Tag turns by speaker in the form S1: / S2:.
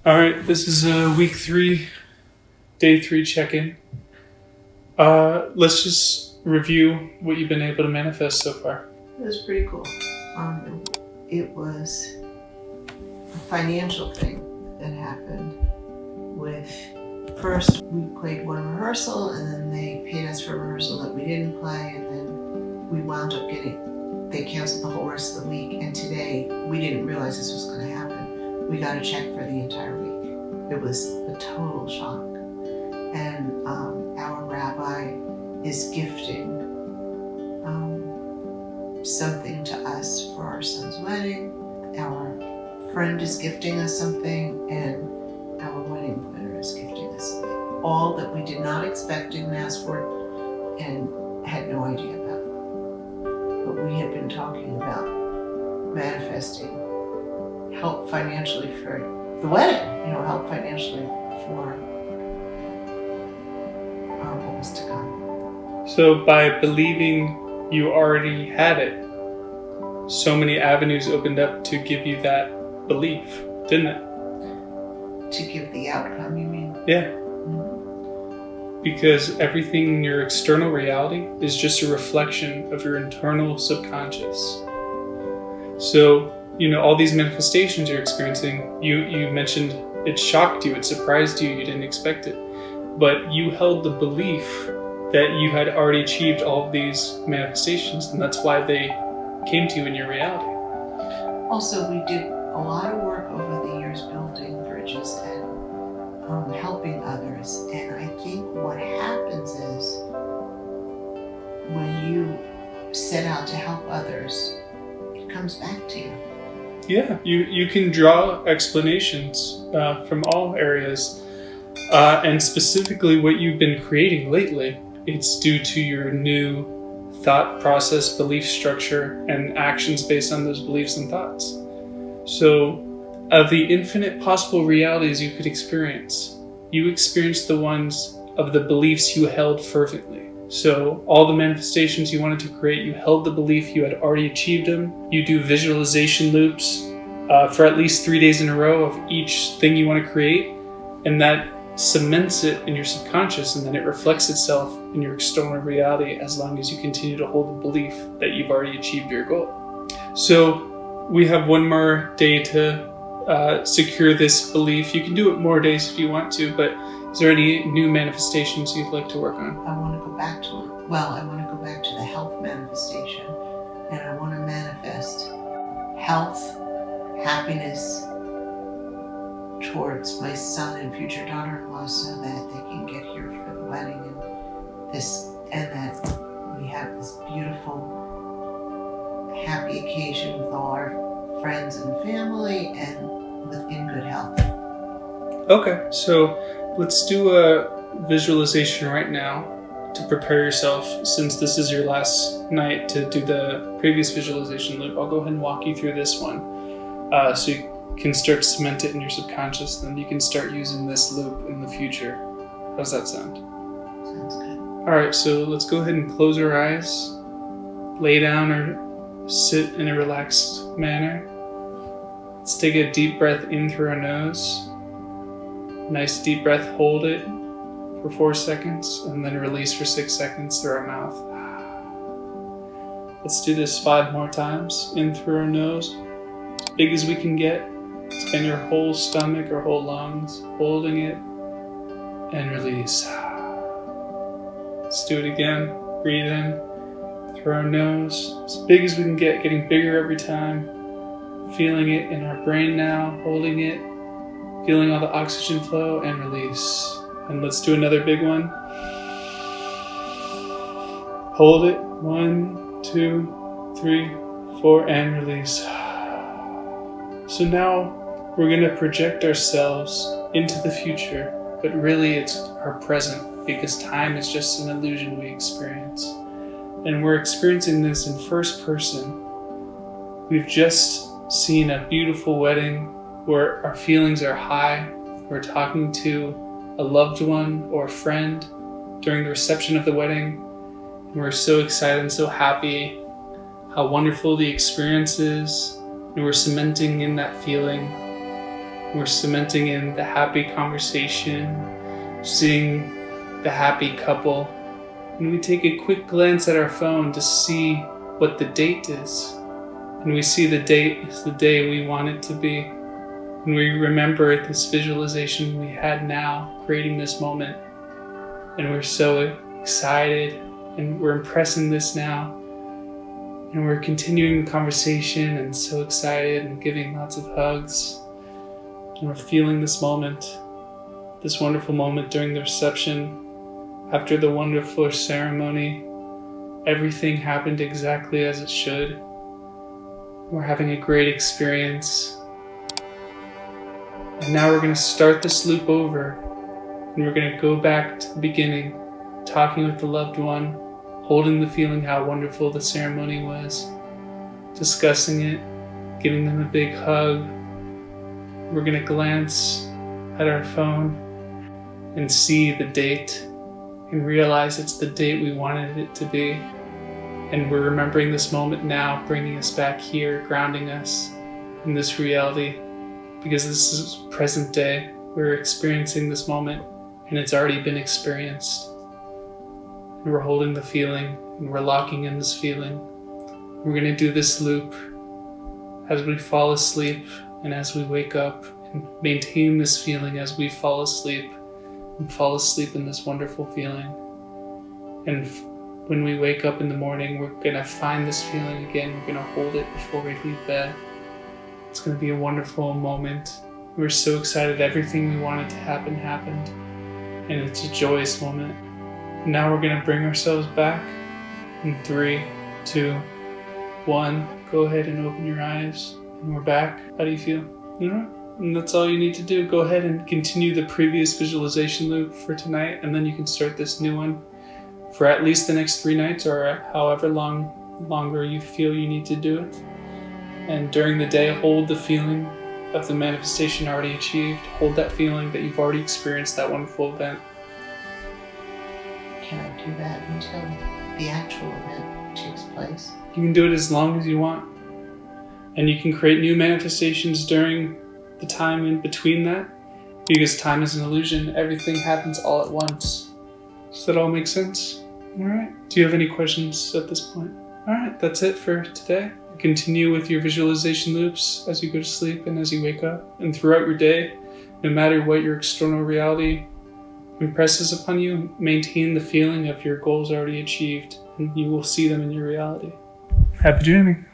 S1: All right, this is week 3, day 3 check-in. Let's just review what you've been able to manifest so far.
S2: It was pretty cool. It was a financial thing that happened with, first we played one rehearsal and then they paid us for a rehearsal that we didn't play, and then we wound up they canceled the whole rest of the week, and today we didn't realize this was going to happen. We got a check for the entire week. It was a total shock. And our rabbi is gifting something to us for our son's wedding. Our friend is gifting us something, and our wedding planner is gifting us something. All that we did not expect, didn't ask for, and had no idea about. But we had been talking about manifesting help financially for the wedding, help financially for what was to come.
S1: So by believing you already had it, so many avenues opened up to give you that belief, didn't it?
S2: To give the outcome, you mean?
S1: Yeah.
S2: Mm-hmm.
S1: Because everything in your external reality is just a reflection of your internal subconscious. So, all these manifestations you're experiencing, you mentioned it shocked you, it surprised you, you didn't expect it. But you held the belief that you had already achieved all of these manifestations, and that's why they came to you in your reality.
S2: Also, we did a lot of work over the years building bridges and helping others. And I think what happens is when you set out to help others, it comes back to you.
S1: Yeah, you can draw explanations from all areas. And specifically what you've been creating lately, it's due to your new thought process, belief structure, and actions based on those beliefs and thoughts. So, of the infinite possible realities you could experience, you experienced the ones of the beliefs you held fervently. So, all the manifestations you wanted to create, you held the belief you had already achieved them. You do visualization loops for at least 3 days in a row of each thing you want to create, and that cements it in your subconscious, and then it reflects itself in your external reality as long as you continue to hold the belief that you've already achieved your goal. So we have one more day to secure this belief. You can do it more days if you want to, but is there any new manifestations you'd like to work on?
S2: I want to go back to the health manifestation, and I want to manifest health, happiness towards my son and future daughter-in-law, so that they can get here for the wedding and that we have this beautiful, happy occasion with all our friends and family and in good health.
S1: Okay, so let's do a visualization right now to prepare yourself. Since this is your last night to do the previous visualization loop, I'll go ahead and walk you through this one so you can start to cement it in your subconscious. Then you can start using this loop in the future. How's that sound?
S2: Sounds good.
S1: Alright, so let's go ahead and close our eyes, lay down or sit in a relaxed manner. Let's take a deep breath in through our nose. Nice deep breath, hold it for 4 seconds, and then release for 6 seconds through our mouth. Let's do this 5 more times. In through our nose, as big as we can get. Expand your whole stomach or whole lungs, holding it, and release. Let's do it again. Breathe in through our nose, as big as we can get, getting bigger every time. Feeling it in our brain now, holding it, feeling all the oxygen flow, and release. And let's do another big one. Hold it. 1, 2, 3, 4, and release. So now we're going to project ourselves into the future, but really it's our present, because time is just an illusion we experience. And we're experiencing this in first person. We've just seen a beautiful wedding where our feelings are high. We're talking to a loved one or a friend during the reception of the wedding. And we're so excited and so happy how wonderful the experience is. And we're cementing in that feeling. We're cementing in the happy conversation, seeing the happy couple, and we take a quick glance at our phone to see what the date is. And we see the date is the day we want it to be. And we remember this visualization we had now, creating this moment. And we're so excited, and we're impressing this now. And we're continuing the conversation and so excited and giving lots of hugs. And we're feeling this moment, this wonderful moment during the reception. After the wonderful ceremony, everything happened exactly as it should. We're having a great experience. And now we're going to start this loop over. And we're going to go back to the beginning, talking with the loved one, holding the feeling how wonderful the ceremony was, discussing it, giving them a big hug. We're going to glance at our phone and see the date and realize it's the date we wanted it to be. And we're remembering this moment now, bringing us back here, grounding us in this reality, because this is present day. We're experiencing this moment, and it's already been experienced. And we're holding the feeling, and we're locking in this feeling. We're going to do this loop as we fall asleep and as we wake up, and maintain this feeling as we fall asleep, and fall asleep in this wonderful feeling. And when we wake up in the morning, we're going to find this feeling again. We're going to hold it before we leave bed. It's going to be a wonderful moment. We're so excited. Everything we wanted to happen happened. And it's a joyous moment. Now we're going to bring ourselves back in 3, 2, 1. Go ahead and open your eyes. And we're back. How do you feel? All right. And that's all you need to do. Go ahead and continue the previous visualization loop for tonight, and then you can start this new one for at least the next 3 nights, or however longer you feel you need to do it. And during the day, hold the feeling of the manifestation already achieved. Hold that feeling that you've already experienced that wonderful event.
S2: Can I do that until the actual event takes place?
S1: You can do it as long as you want. And you can create new manifestations during the time in between that, because time is an illusion. Everything happens all at once. Does that all make sense? All right. Do you have any questions at this point? All right. That's it for today. Continue with your visualization loops as you go to sleep and as you wake up. And throughout your day, no matter what your external reality impresses upon you, maintain the feeling of your goals already achieved, and you will see them in your reality. Happy dreaming.